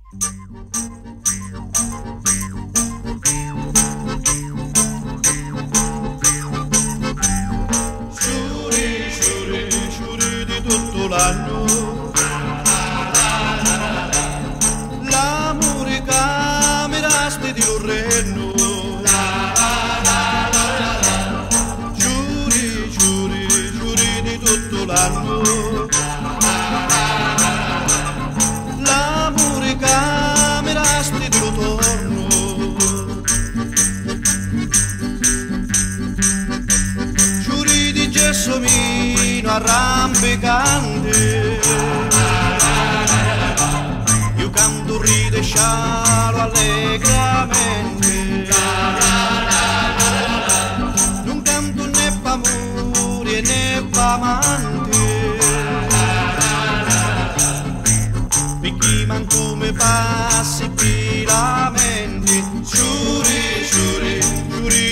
Sciuri di tutto l'anno, l'amore camerasti di Lorrenno. Sciuri di tutto l'anno, l'amore camerasti di Lotorno. Sciuri di gelsomino arrampicante, io canto ride e scialo allegramente, non canto né p'amore né p'amante, perché manco me passi pilamenti. Sciuri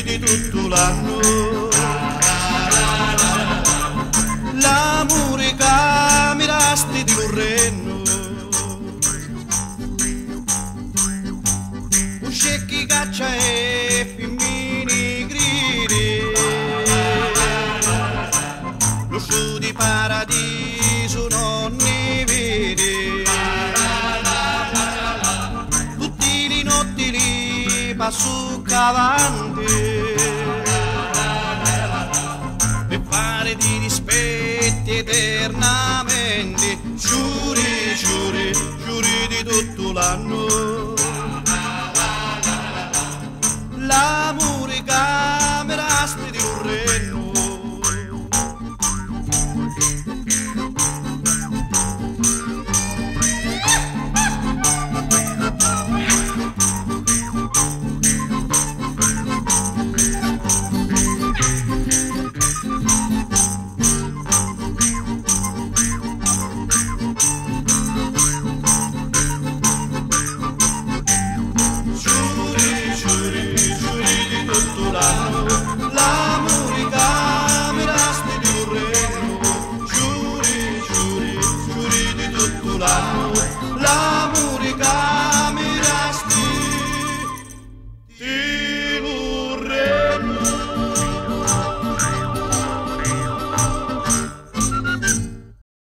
di tutto l'anno, l'amore camerasti di Lorrenno. Uscecchi caccia e femmini gridi, lo su di paradiso non ne vedi, tutti i notti li passo avanti per fare di rispetti eternamente. Sciuri di tutto l'anno,